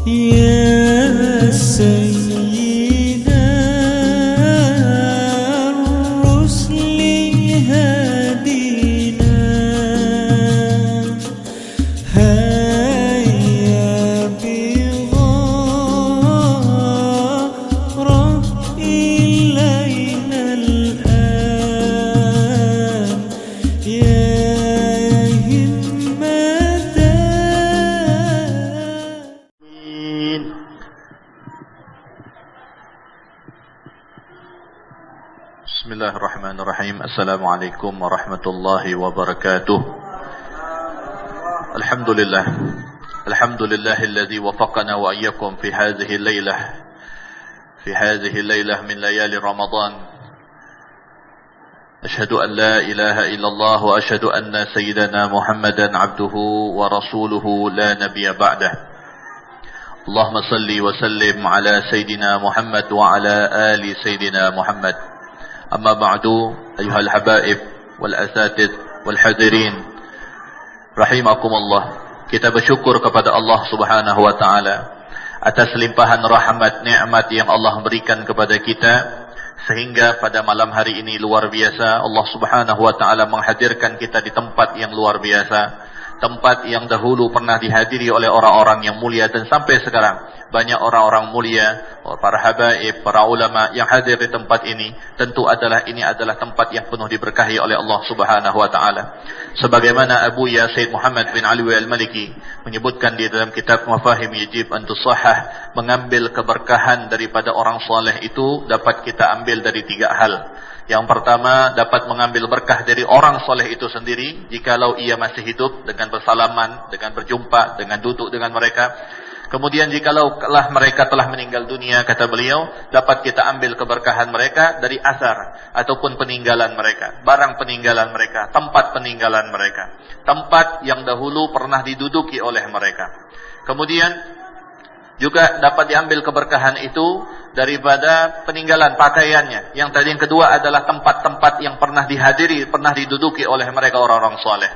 يا سيد الرسل هدينا هيا بغارة إلينا الآن يا همة Bismillahirrahmanirrahim. Assalamualaikum warahmatullahi wabarakatuh. Alhamdulillah. Alhamdulillahilladzi wafaqana wa iyyakum fi hadhihi al-lailah min layali Ramadan. Ashhadu an la ilaha illallah wa ashhadu anna sayyidana Muhammadan abduhu wa rasuluhu la nabiyya ba'dah. Allahumma salli wa sallim ala sayyidina Muhammad wa ala ali sayyidina Muhammad. Amma ba'du, ayuhal habaib wal asatid wal hadirin rahimakumullah. Kita bersyukur kepada Allah Subhanahu wa taala atas limpahan rahmat nikmat yang Allah berikan kepada kita, sehingga pada malam hari ini luar biasa Allah Subhanahu wa taala menghadirkan kita di tempat yang luar biasa, tempat yang dahulu pernah dihadiri oleh orang-orang yang mulia, dan sampai sekarang banyak orang-orang mulia, para habaib, para ulama yang hadir di tempat ini. Tentu ini adalah tempat yang penuh diberkahi oleh Allah Subhanahu wa taala. Sebagaimana Abu Ya Sayyid Muhammad bin Ali Al-Maliki menyebutkan di dalam kitab Mafahim Yajib an Tusahhah, mengambil keberkahan daripada orang saleh itu dapat kita ambil dari 3 hal. Yang pertama, dapat mengambil berkah dari orang soleh itu sendiri jikalau ia masih hidup, dengan bersalaman, dengan berjumpa, dengan duduk dengan mereka. Kemudian jikalau mereka telah meninggal dunia, kata beliau, dapat kita ambil keberkahan mereka dari asar ataupun peninggalan mereka, barang peninggalan mereka, tempat peninggalan mereka, tempat yang dahulu pernah diduduki oleh mereka. Kemudian juga dapat diambil keberkahan itu daripada peninggalan pakaiannya. Yang tadi yang kedua adalah tempat-tempat yang pernah dihadiri, pernah diduduki oleh mereka orang-orang soleh.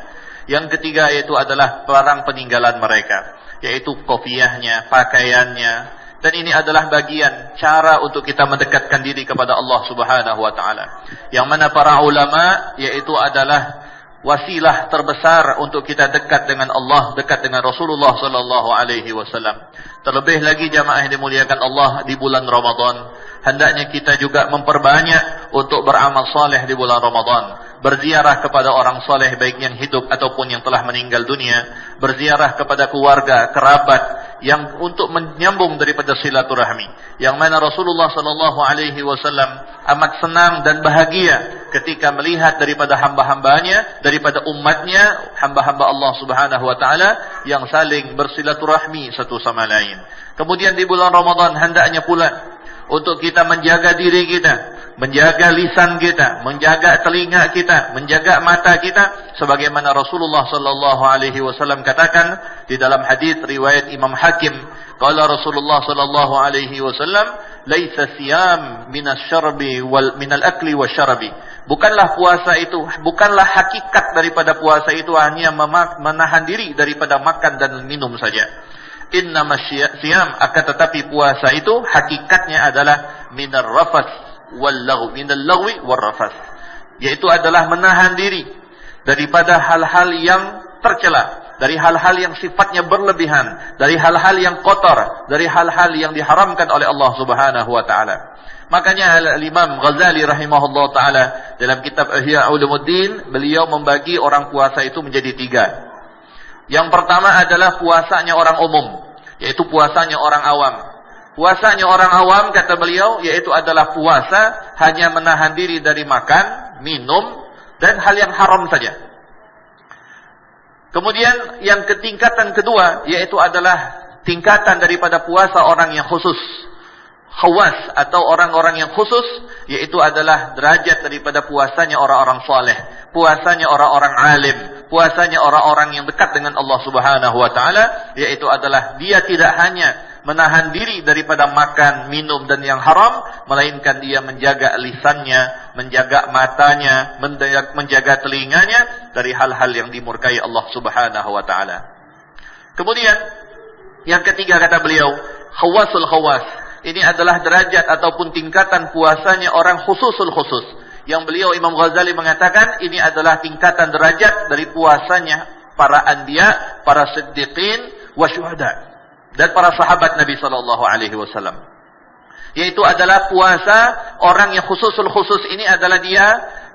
Yang ketiga yaitu adalah barang peninggalan mereka, yaitu kopiahnya, pakaiannya. Dan ini adalah bagian cara untuk kita mendekatkan diri kepada Allah Subhanahu wa taala. Yang mana para ulama yaitu adalah wasilah terbesar untuk kita dekat dengan Allah, dekat dengan Rasulullah sallallahu alaihi wasallam. Terlebih lagi jamaah yang dimuliakan Allah, di bulan Ramadan hendaknya kita juga memperbanyak untuk beramal saleh di bulan Ramadan. Berziarah kepada orang saleh baik yang hidup ataupun yang telah meninggal dunia, berziarah kepada keluarga, kerabat, yang untuk menyambung daripada silaturahmi. Yang mana Rasulullah sallallahu alaihi wasallam amat senang dan bahagia ketika melihat daripada hamba-hambanya, daripada umatnya, hamba-hamba Allah Subhanahu wa taala yang saling bersilaturahmi satu sama lain. Kemudian di bulan Ramadan hendaknya pula untuk kita menjaga diri kita, menjaga lisan kita, menjaga telinga kita, menjaga mata kita, sebagaimana Rasulullah sallallahu alaihi wasallam katakan di dalam hadis riwayat Imam Hakim, qala Rasulullah sallallahu alaihi wasallam, laisa siyam minasy-syarbi wal minal akli wasyarbi. Bukanlah puasa itu, bukanlah hakikat daripada puasa itu hanya menahan diri daripada makan dan minum saja. Innama siyam, akan tetapi puasa itu hakikatnya adalah minar rafas wal lagwi, minal lagwi wal rafas, yaitu adalah menahan diri daripada hal-hal yang tercela, dari hal-hal yang sifatnya berlebihan, dari hal-hal yang kotor, dari hal-hal yang diharamkan oleh Allah Subhanahu wa taala. Makanya Imam Ghazali rahimahullah taala dalam kitab Ihya Ulumuddin, beliau membagi orang puasa itu menjadi 3. Yang pertama adalah puasanya orang umum, yaitu puasanya orang awam. Puasanya orang awam, kata beliau, yaitu adalah puasa hanya menahan diri dari makan, minum, dan hal yang haram saja. Kemudian yang tingkatan kedua, yaitu adalah tingkatan daripada puasa orang yang khusus, khawas, atau orang-orang yang khusus, yaitu adalah derajat daripada puasanya orang-orang saleh, puasanya orang-orang alim, puasanya orang-orang yang dekat dengan Allah Subhanahu wa taala, yaitu adalah dia tidak hanya menahan diri daripada makan, minum dan yang haram, melainkan dia menjaga lisannya, menjaga matanya, menjaga telinganya dari hal-hal yang dimurkai Allah Subhanahu wa taala. Kemudian Yang ketiga kata beliau, khawasul khawas. Ini adalah derajat ataupun tingkatan puasanya orang khususul khusus. Yang beliau Imam Ghazali mengatakan ini adalah tingkatan derajat dari puasanya para anbiya, para siddiqin, wa syuhada, dan para sahabat Nabi sallallahu alaihi wasallam. Yaitu adalah puasa orang yang khususul khusus ini adalah dia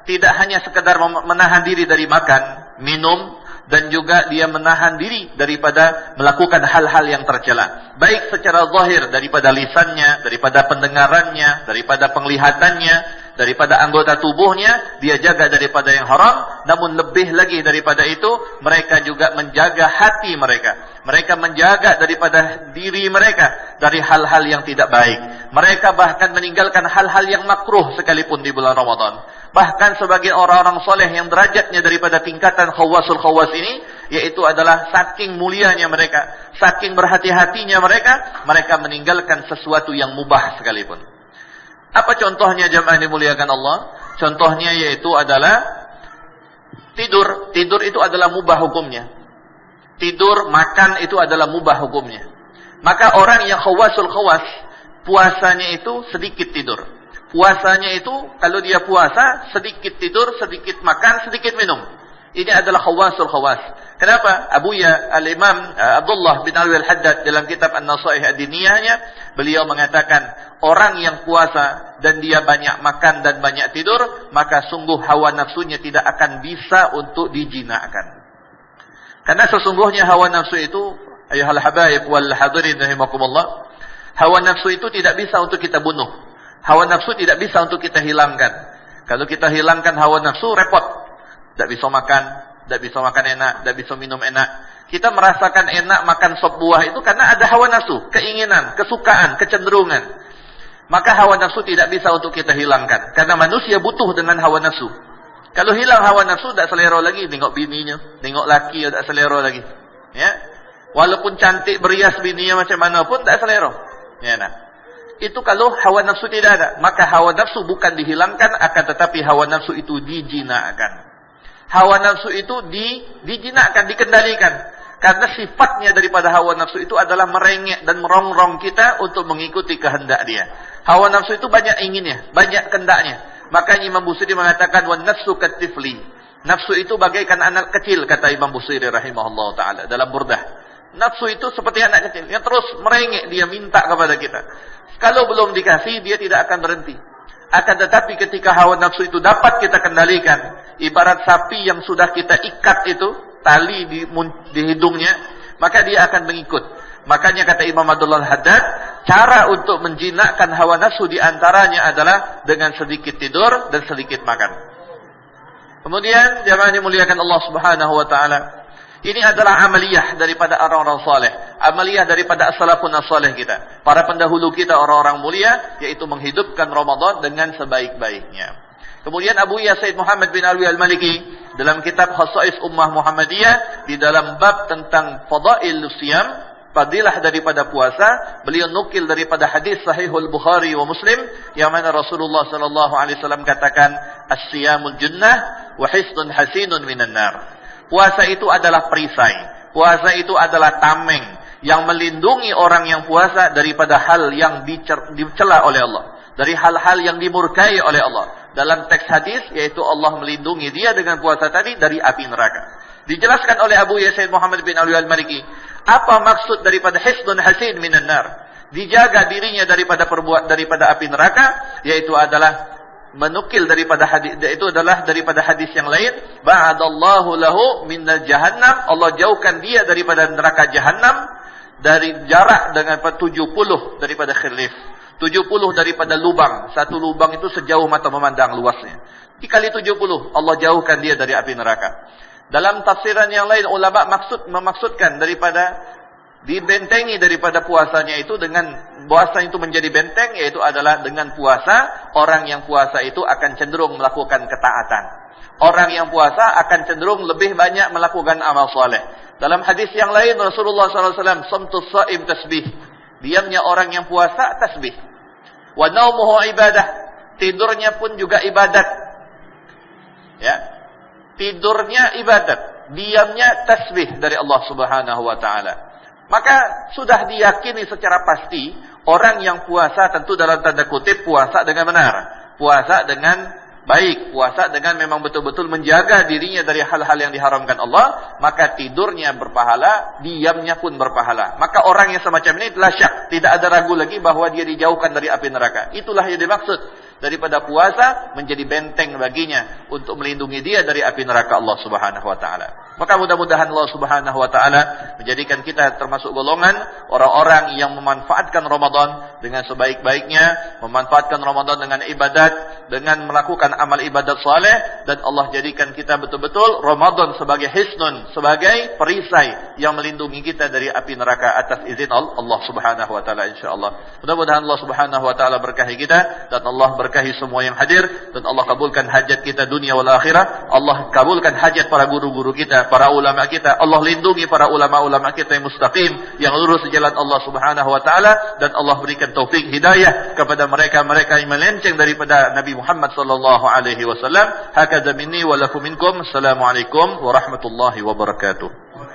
tidak hanya sekedar menahan diri dari makan, minum, dan juga dia menahan diri daripada melakukan hal-hal yang tercela. Baik secara zahir daripada lisannya, daripada pendengarannya, daripada penglihatannya, daripada anggota tubuhnya, dia jaga daripada yang haram. Namun lebih lagi daripada itu, mereka juga menjaga hati mereka. Mereka menjaga daripada diri mereka dari hal-hal yang tidak baik. Mereka bahkan meninggalkan hal-hal yang makruh sekalipun di bulan Ramadan. Bahkan sebagai orang-orang soleh yang derajatnya daripada tingkatan khawasul khawas ini, yaitu adalah saking mulianya mereka, saking berhati-hatinya mereka, mereka meninggalkan sesuatu yang mubah sekalipun. Apa contohnya jamaah dimuliakan Allah? Contohnya yaitu adalah tidur. Tidur itu adalah mubah hukumnya. Tidur, makan itu adalah mubah hukumnya. Maka orang yang khawasul khawas, puasanya itu sedikit tidur. Puasanya itu, kalau dia puasa, sedikit tidur, sedikit makan, sedikit minum. Ini adalah khawasul khawas. Kenapa? Abuya Al-Imam Abdullah bin Alwi Al-Haddad dalam kitab An-Nasaih Ad-Diniyahnya, beliau mengatakan, orang yang puasa dan dia banyak makan dan banyak tidur, maka sungguh hawa nafsunya tidak akan bisa untuk dijinakkan. Karena sesungguhnya hawa nafsu itu, ayuhal habaib wal hadirin rahimakumullah, hawa nafsu itu tidak bisa untuk kita bunuh. Hawa nafsu tidak bisa untuk kita hilangkan. Kalau kita hilangkan hawa nafsu, repot. Tidak bisa makan, tidak bisa makan enak, tidak bisa minum enak. Kita merasakan enak makan sop buah itu karena ada hawa nafsu, keinginan, kesukaan, kecenderungan. Maka hawa nafsu tidak bisa untuk kita hilangkan. Karena manusia butuh dengan hawa nafsu. Kalau hilang hawa nafsu, tidak selera lagi. Tengok bininya, tengok laki, tidak selera lagi. Ya, walaupun cantik berias bininya macam mana pun, tidak selera. Ya, nah. Itu kalau hawa nafsu tidak ada. Maka hawa nafsu bukan dihilangkan, akan tetapi hawa nafsu itu dijinakkan. Hawa nafsu itu dijinakkan, dikendalikan. Karena sifatnya daripada hawa nafsu itu adalah merengek dan merongrong kita untuk mengikuti kehendak dia. Hawa nafsu itu banyak inginnya, banyak kendaknya. Makanya Imam Busiri mengatakan, wan nafsu katifli. Nafsu itu bagaikan anak kecil, kata Imam Busiri rahimahullah ta'ala dalam Burdah. Nafsu itu seperti anak kecil yang terus merengek, dia minta kepada kita. Kalau belum dikasih, dia tidak akan berhenti. Akan tetapi ketika hawa nafsu itu dapat kita kendalikan, ibarat sapi yang sudah kita ikat itu, tali di hidungnya, maka dia akan mengikut. Makanya kata Imam Abdullah Al-Haddad, cara untuk menjinakkan hawa nafsu diantaranya adalah dengan sedikit tidur dan sedikit makan. Kemudian, jamaah dimuliakan Allah Subhanahu wa Ta'ala, ini adalah amaliyah daripada orang-orang saleh, amaliyah daripada as-salafun as-saleh kita, para pendahulu kita, orang-orang mulia, yaitu menghidupkan Ramadan dengan sebaik-baiknya. Kemudian Abu Said Muhammad bin Alwi Al-Maliki dalam kitab Khasa'is Ummah Muhammadiyah, di dalam bab tentang fadail siyam, fadilah daripada puasa, beliau nukil daripada hadis Sahihul Bukhari wa Muslim yang mana Rasulullah sallallahu alaihi wasallam katakan, as-siyamul junnah wa hisnun hasinun minan nar. Puasa itu adalah perisai. Puasa itu adalah tameng yang melindungi orang yang puasa daripada hal yang dicela oleh Allah, dari hal-hal yang dimurkai oleh Allah. Dalam teks hadis, yaitu Allah melindungi dia dengan puasa tadi dari api neraka. Dijelaskan oleh Abu Said Muhammad bin Alwi Al-Maliki, apa maksud daripada hisnun hasin minan nar? Dijaga dirinya daripada api neraka, yaitu adalah menukil daripada hadis, itu adalah daripada hadis yang lain, ba'adallahu lahu minal jahannam, Allah jauhkan dia daripada neraka jahannam dari jarak dengan 70 daripada khilif, 70 daripada lubang. Satu lubang itu sejauh mata memandang luasnya. Dikali 70, Allah jauhkan dia dari api neraka. Dalam tafsiran yang lain, ulama memaksudkan daripada dibentengi daripada puasanya itu dengan puasa itu menjadi benteng, yaitu adalah dengan puasa orang yang puasa itu akan cenderung melakukan ketaatan. Orang yang puasa akan cenderung lebih banyak melakukan amal soleh. Dalam hadis yang lain Rasulullah SAW, samtus shaim tasbih, diamnya orang yang puasa tasbih. Wa naumuhu ibadah, tidurnya pun juga ibadat. Ya, tidurnya ibadat, diamnya tasbih dari Allah Subhanahu wa Ta'ala. Maka sudah diyakini secara pasti, orang yang puasa tentu dalam tanda kutip puasa dengan benar. Puasa dengan baik, puasa dengan memang betul-betul menjaga dirinya dari hal-hal yang diharamkan Allah, maka tidurnya berpahala, diamnya pun berpahala. Maka orang yang semacam ini la syak, tidak ada ragu lagi bahwa dia dijauhkan dari api neraka. Itulah yang dimaksud daripada puasa menjadi benteng baginya untuk melindungi dia dari api neraka Allah Subhanahu wa taala. Maka mudah-mudahan Allah Subhanahu wa taala menjadikan kita termasuk golongan orang-orang yang memanfaatkan Ramadan dengan sebaik-baiknya, memanfaatkan Ramadan dengan ibadat, dengan melakukan amal ibadat saleh, dan Allah jadikan kita betul-betul Ramadan sebagai hisnun, sebagai perisai yang melindungi kita dari api neraka atas izin Allah Subhanahu wa taala insyaallah. Mudah-mudahan Allah Subhanahu wa taala berkahi kita dan Allah berkahi semua yang hadir, dan Allah kabulkan hajat kita dunia wal akhirah. Allah kabulkan hajat para guru-guru kita, para ulama kita. Allah lindungi para ulama-ulama kita yang mustaqim, yang lurus di jalan Allah Subhanahu wa taala, dan Allah berikan taufik hidayah kepada mereka-mereka yang melenceng daripada Nabi Muhammad sallallahu alaihi wasallam. Hakadha minni wa lakum minkum. Assalamualaikum warahmatullahi wabarakatuh.